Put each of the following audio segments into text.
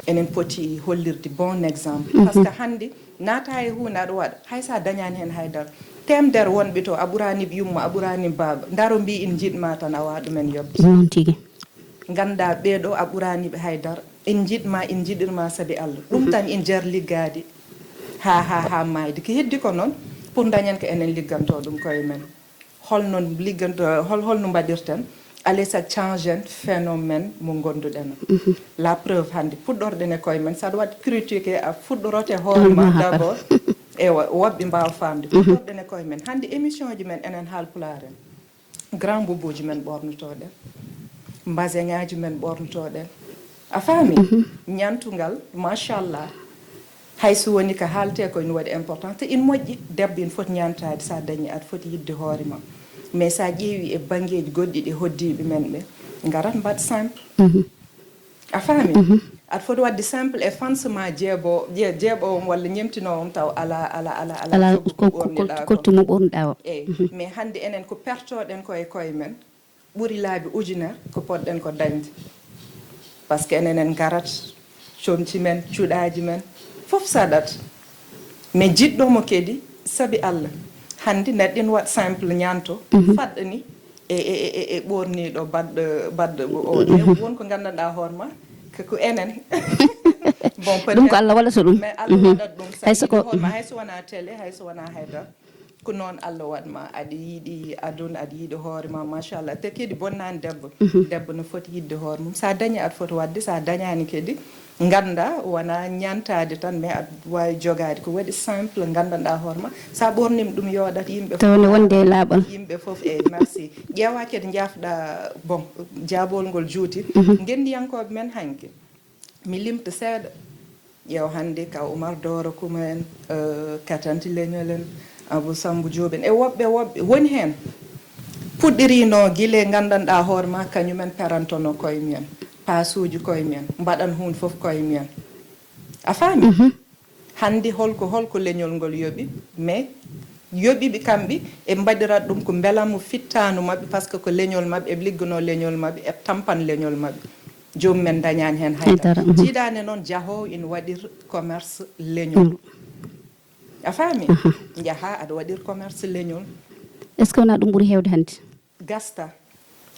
enen poti hollirde bon exemple par ce que hande naata e hunde aɗa waɗa hay sa dañani hen haydara temdere wonɓe to a ɓuranib yumma a ɓuranib baaba daro mbi in jiɗma tan a wawa ɗumen yobde non tigui ganda ɓeɗo a ɓuraniɓe haydara in jiɗma in jiɗirma saabi Allah ɗum tan in jar liggade ha mayde ko heddi ko noon pour dañen ko enen ligganto ɗum koye men holno ligganto holno mbaɗirten alay sago changen phénomène mo gonduɗen la preuve hande puɗɗorɗen e koye men saɗa waɗa critique a fuɗɗorote hoorema d' abord ewa woɓɓe mbawa famde puɗɗorɗen e koye men hande émission ji men enen haalpulaar en grand boubouji men ɓornotoɗen mbasin ŋaji men ɓornotoɗen a faami ñantugal machallah hayso woni ko haalte ko ina waɗi important te ina moƴƴi debbo ina foti ñantade sa dañi aɗa foti yidde hoore ma mais sa ƴeewi e banggueji goɗɗi ɗi hoddiɓe men ɓe garat mbaɗ simple a faami aɗa foti wadde simple e fansement jeeɓowom walla ñemtinowom taw ala koltumo ɓornuɗa o eyyi mais hande enen ko pertoɗen koye koye men ɓuuri laabi ujunere ko poɗɗen ko dañde par ce que enen en garat comci men cuuɗaji men fof saɗat mais jiɗɗomo kadi saabi Allah hande neɗɗo ina waɗa simple ñanto faɗɗa ni e ɓorniɗo badɗo o wonko gandanɗa hoorema ko enen bon ɗum ko Allah waɗata ɗum mais Allah waɗat ɗum sahoorema hayso wona télé hayso wona haydara ko noon Allah waɗma aɗa yiiɗi aduna aɗa yiiɗi hoorema machallah te kadi bonnani debbo no foti yidde hoore mum sa dañi aɗa foti wadde sa dañani kadi ganda wona ñantade tan mais aɗa wawi jogade ko waɗi simple gandanɗa hoorema sa ɓornima ɗum yoɗat yimɓe tawne wonde laaɓal yimɓe foof e merci ƴeewa kadi jafɗa bon jaabol ngol juuti gendiyankoɓe men hanke mi limta seeɗa ƴeew hande ka Oumar Doro Kuma en Katanti Leñol en Abou Sambou Diop en e woɓɓe woni hen puɗɗirino guile gandanɗa hoorema kañumen perantono koye mumen pasuji koye mumen mbaɗan hunde foof koye mumen a faami hande holko leñol ngol yooɓi mais yoɓiɓe kamɓe e mbaɗirat ɗum ko beelamo fittanu mabɓe par ce que ko leñol mabɓe eɓe liggono leñol mabɓe eɓe tampan leñol mabɓe jomumen dañani hen haydara jiiɗani noon jaahowo ina waɗir commerce leñol a faami jaaha aɗa waɗir commerce leñol est ce que wona ɗum ɓuuri hewde hande gasta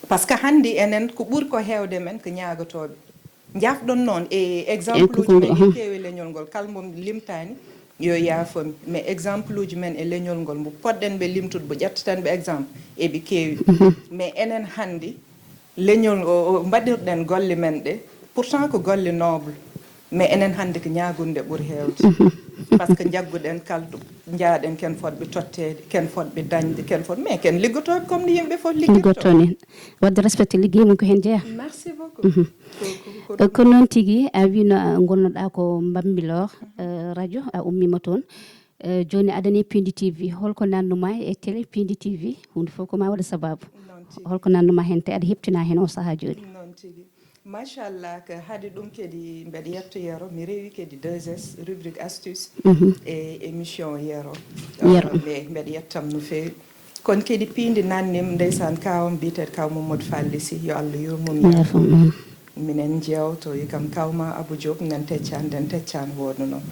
par ce que hande enen ko ɓuuri ko hewde men ko ñagotoɓe jafɗon noon e exemple uji men e keewi leñol ngol kalmo limtani yo yaafomi mais exemple uji men e leñol ngol mbo poɗɗen ɓe limtude bo ƴettaten ɓe exemple eɓe keewi mais enen hande leñol o mbaɗirɗen golle men ɗe pourtant ko golle noble mais enen hande ko ñagunde ɓuuri hewde par ce que jagguɗen kalɗo jaaɗen ken fotɓe tottede ken fotɓe dañde ken fot mais ken liggotoɓe comme no yimɓe foof liggoto ni wadde respecté ligguey mum ko hen jeeya merci beaucoup ko noon tigui a wino gonnoɗa ko Bambilor radio a ummima toon joni adani Pindi TV holko nannuma e télé Pindi TV hunde fof koma waɗa sababu holko nannuma hen te aɗa heptina hen o saaha joni noon tigui machallah ko haade ɗum kadi mbeɗa yetto yeero mi rewi kadi 2S rubrique astuce e émission yeero mbeɗa yettam no fewi kono kadi Pindi nannim ndeysan kawam mbiteɗo kaw Mamadou Fallisi yo Allah yurmum minen jewto kam kawma Abou Diop nden teccani wono noon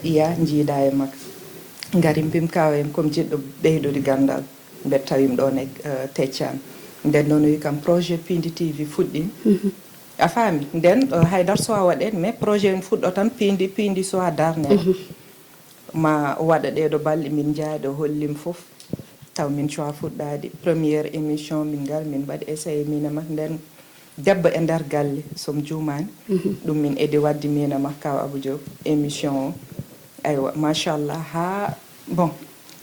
iya jiiɗa e makko gari mbim kaw en comme jiɗɗo ɓeydude gandal mbeɗa tawim ɗon e teccani nden noon wi kam projet Pindi TV fuɗɗi a faami nden haydar so a waɗen mais projet en fuɗɗo tan Pindi so a darne ma waɗa ɗeɗo balɗe min jaaɗo hollim foof taw min coa fuɗɗade premiére émission min ngal min mbaɗi essayé min e makko nden debbo e nder galle somi juumani ɗum min edi wadde min e makko kaw Abou Diop émission o aywa machallah ha bon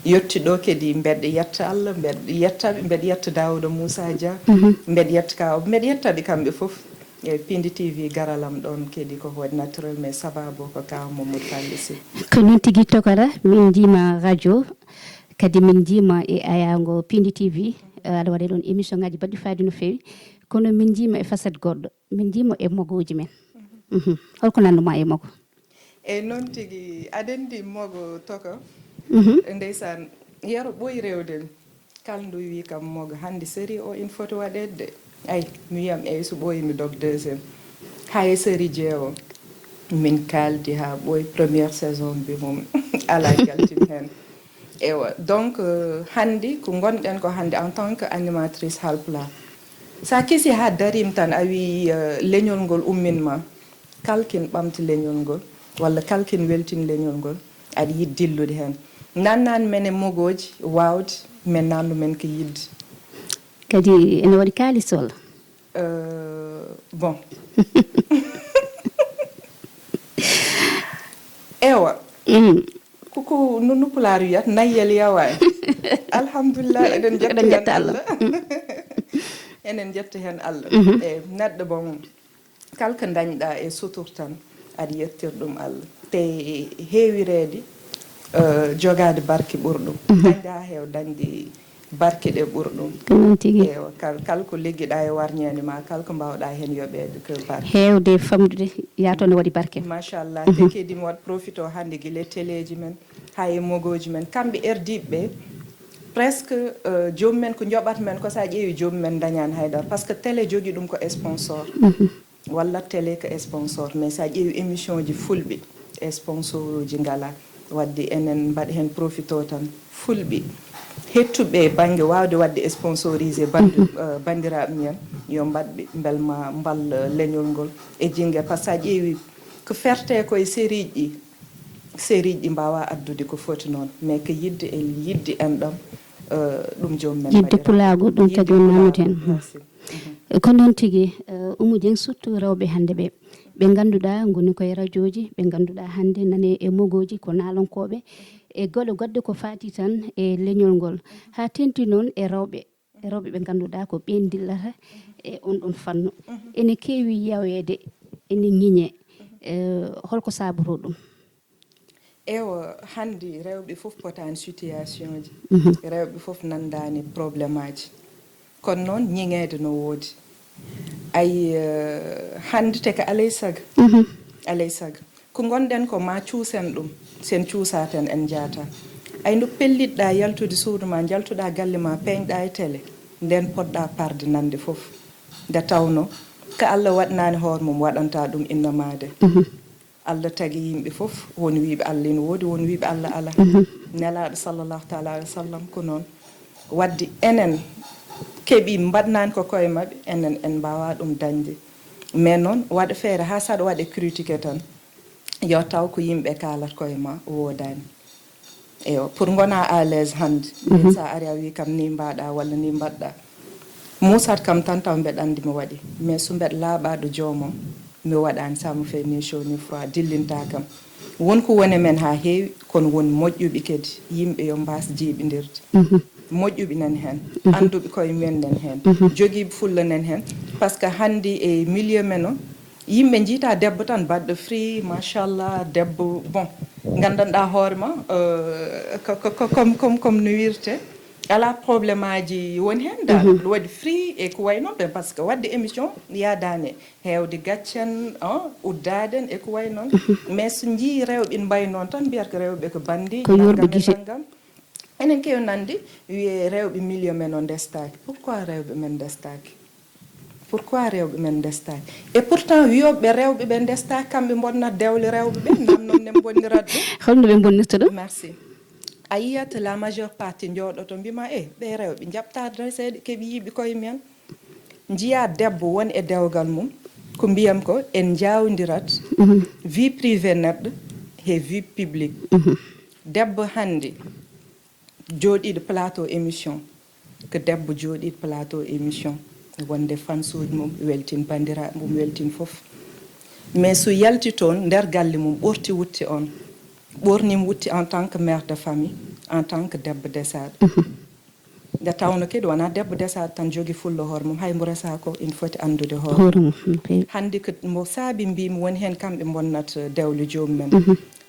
yetti ɗo kadi mbeɗa yetta Allah mbeɗa yettaɓe mbeɗa yetta Daouda Moussa Dia mbeɗa yetta kaw mbeɗa yettaɓe kamɓe foof e Pindi TV garalam ɗon kadi koko waɗi naturel mais sababu ko kaw Mamadou Fallisi ko noon tigui tokara min jima radio kadi min jima e ayago Pindi TV aɗa waɗa ɗon émission ngaji baɗɗi faadi no fewi kono min jima e facette goɗɗo min jima e mogoji men holko nanduma e mogo e noon tigui aɗa mogo toko ndeysan yero ɓooyi rewde kala ndu wi kam mogo hande série o ina foti waɗede ay mi yam e so ɓooyi mi dog deuxiéme hay série jeewo min kaldi ha ɓooyi première saison bi mum ala jaltin hen ewa donc handi ko gonɗen ko hande en tant que animatrice halpulaar sa kisi ha darim tan a wi leñol ngol umminma kalkin ɓamti leñol ngol walla kalkin weltin leñol ngol aɗa yiɗi dillude hen nannan men e mogoji wawde min nandu men ko yidde kadi ene waɗi kalis walla bon ewa koko no nuppulaar wiyat nayyel yawa alhamdulillah eɗen jetta Allah enen jetta hen Allah e neɗɗo bon kalko dañɗa e sutur tan aɗa yettir ɗum Allah te heewirede jogade barke ɓurɗum dañɗa heew dañde barke ɗe ɓurɗum ewa kala ko ligguiɗa e warñede ma kala ko mbawɗa hen yoɓede ko barke heewde famdude yato ne waɗi barke machallah te kedi mi waɗa profite o hande guila téléji men ha e mogoji men kamɓe erdiɓeɓe presque jomumen ko joɓata men ko sa ƴeewi jomumen dañani haydara par ce que télé jogui ɗum ko sponsor walla télé ko sponsor mais sa ƴeewi émission ji fulɓe sponsor uji ngala wadde enen mbaɗa hen profite o tan fulɓe hettuɓe banggue wawde wadde sponsorisé bandiraɓe mumen yo mbaɗɓe belma mballa leñol ngol e jingue par ce que sa ƴeewi ko ferte koye série ɗi mbawa addude ko foti noon mais ko yidde e yidde en ɗam ɗum jomumen yidde pulago ɗum tagi on namude hen ko noon tigui Oumou Dieng surtout rewɓe hande ɓe ganduɗa goni koye radio ji ɓe ganduɗa hande nane e mogoji ko naalonkoɓe e gole goɗɗe ko fati tan e leñol ngol ha tenti noon e rewɓe ɓe ganduɗa ko ɓen dillata e on ɗon fannu ene keewi yawede ene ñiñe holko sabato ɗum ewa hande rewɓe foof potani situation ji rewɓe foof nandani probléme aji kono noon ñiŋede no woodi ay hande te ko alay saga ko gonɗen ko ma cuusen ɗum sen cuusaten en jaata ay no pelliɗɗa yaltude suudu ma jaltuɗa galle ma peeñɗa e télé nden poɗɗa parde nande foof nde tawno ko Allah waɗnani hoore mum waɗanta ɗum innamade Allah tagi yimɓe foof woni wiɓe Allah ene woodi woni wiɓe Allah ala nelaɗo sallllahu taala alih wa sallam ko noon wadde enen keeɓi mbaɗnani ko koye mabɓe enen en mbawa ɗum dañde mais noon waɗa feere ha saɗa waɗe critiqué tan yo taw ko yimɓe kalata koye ma wodani eyo pour gona à l'aise hande sa ari a wi kam ni mbaɗa walla ni mbaɗɗa musat kam tan taw mbeɗa andi mi waɗi mais so mbeɗa laaɓaɗo joomum mi waɗani ça me fait ni chaud ni froid dillinta kam wonko woni men ha heewi kono woni moƴƴuɓe kadi yimɓe yo mbas jiiɓidirde moƴƴuɓe nan hen anduɓe koye men nen hen joguiɓe fulla nen hen par ce que hande e milieu men o yimɓe jiita debbo tan baɗɗo free machallah debbo bon gandanɗa hoorema comme no wirte ala probléme aji woni hen dal waɗi free e ko way noon ɓe par ce que wadde émission yadani hewde gaccen uddaden e ko way noon mais so jii rewɓe mbay noon tan mbiyata ko rewɓe ko bandi naggam enen kewi nande wiye rewɓe milieu men o ndestaki pourquoi rewɓe men ndestaki et pourtant wiyoɓe rewɓe ɓe ndestaki kamɓe bonnat dewle rewɓe ɓe nam noon ne bonnirat ɗum holno ɓe bonnirta ɗum merci a yiyat la majeure partie jooɗoto mbima ɓe rewɓe jaɓta reseede keeɓe yiiɓe koye men jiya debbo woni e dewgal mum ko mbiyam ko en jawdirat vie privé neɗɗo e vie publique debbo hande jooɗiɗo plateau émission ko debbo jooɗiɗo plateau émission wonde fansuji mum weltin bandiraɓe mum weltin foof mais so yalti toon nder galle mum ɓorti wutte on ɓornima wutti en tant que mère de famille en tant que debbo desaɗo nde tawno kadi wona debbo desaɗo tan jogui fulla hoore mum hay mo resa ko ina foti andude hoore mum hande ko mo saabi mbimi woni hen kamɓe bonnat dewle jomumen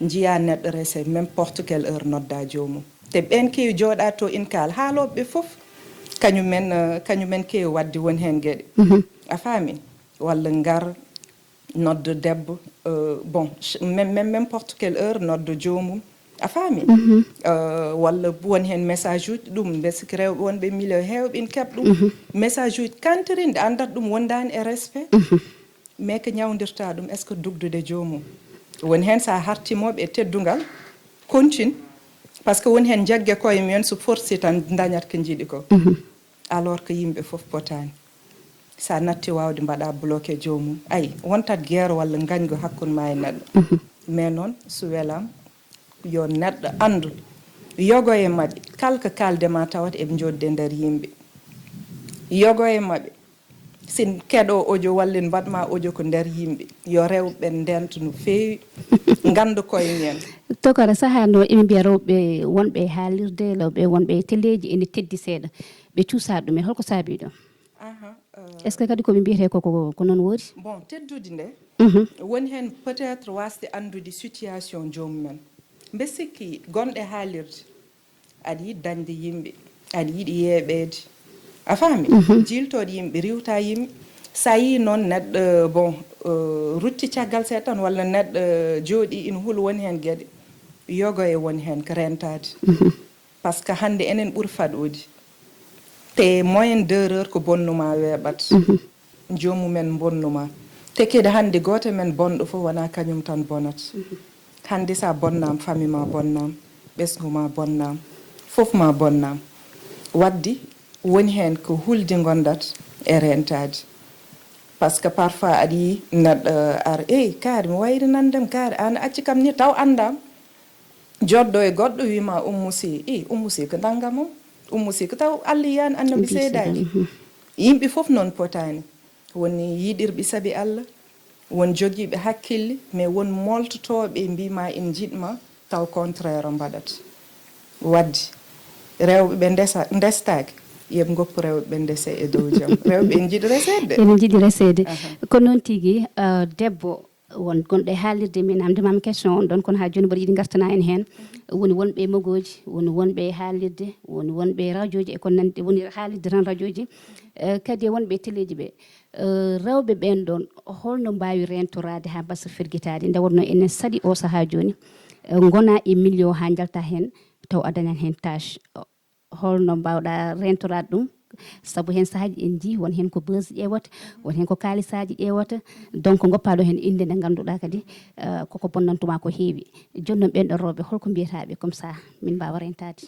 jiya neɗɗo rese n'importe quelle heure nodda jomum te ɓen kewi jooɗa to in kaal haaloɓeɓe foof kañumen kewi wadde woni hen gueɗe a faami walla ngar noddo debbo bon n'importe quelle heure noddo jomum a faami walla won hen message uji ɗum besiki rewɓe wonɓe milieu heewɓe in keɓ ɗum message uji kantirinde andat ɗum wondani e respect mais ko ñawdirta ɗum est ce que dugdude joomum won hen sa hartimoɓe e teddungal continue par ce que won hen jagge koye mumen so forci tan dañat ko jiiɗi ko alors que yimɓe fof potani sa natti wawde mbaɗa bloqué joomum ayi wontat guerre walla gañgo hakkude ma e neɗɗo mais noon so welam yo neɗɗo andu yogo e maɓɓe kala ko kaldema tawat eɓe jodde nder yimɓe yogo e maɓɓe sin keɗo audio walla mbaɗma audio ko nder yimɓe yo rewɓe ndento no feewi gandu koye mumen tokora saha no emi mbiya rewɓe wonɓe haalirde lawɓe wonɓe téléji ene teddi seeɗa ɓe cuusa ɗumen holko saabi ɗum est ce que kadi koɓe mbiyete ko noon woodi bon teddude nde woni hen peut être wasde andude situation jomumen mbe sikki gonɗe haalirde aɗa yiɗi dañde yimɓe aɗa yiɗi yeeɓede a faami jiltoɗe yimɓe riwta yimɓe sa yi noon neɗɗo bon rutti caggal seeɗa tan walla neɗɗo jooɗi ina huula woni hen gueɗe yogo e woni hen ko rentade par ce que hande enen ɓuuri faɗode te moyen d' heure ko bonnuma weeɓat jomumen bonnuma te kede hande goto men bonɗo fof wona kañum tan bonat hande sa bonnama famille ma bonnama ɓesgu ma bonnama fof ma bonnama waddi woni hen ko hulde gondat e rentade par ce que parfois aɗa yi neɗɗo ar kaari mi wayri nandem kaari an acci kam ni taw andam joddo e goɗɗo wima ummusi ko dangam o ummusi ko taw Allah yiyani annabi seedaki yimɓe fof noon potani woni yiɗirɓe saabi Allah won jogiiɓe hakkille mais won moltotoɓe mbima en jiɗma taw contraire o mbaɗata wadde rewɓe ɓe ndestaki yeb goppu rewɓe ɓe ndese e dow jaam rewɓe en jiɗi resede ene jiɗi resede ko noon tigui debbo won gonɗo e haalirde min namdemama question on ɗon kono ha joni mbaɗa yiɗi gartana en hen woni wonɓe mogoji woni wonɓe e haalirde woni wonɓe radio ji e ko nandi woni haalirde tan radio ji kadi e wonɓe téléji ɓe rewɓe ɓen ɗon holno mbawi rentorade ha bassa firguitade nde wonno enen saaɗi o saaha joni gona e million ha jalta hen taw a dañan hen tâche holno mbawɗa rentorade ɗum saabu hen sahaji en jii won hen ko beuge ƴewata won hen ko kalisaji ƴewata donc goppaɗo hen inde nde ganduɗa kadi koko bonnantuma ko heewi joni noon ɓen ɗon rewɓe holko mbiyataɓe comme ça min mbawa rentade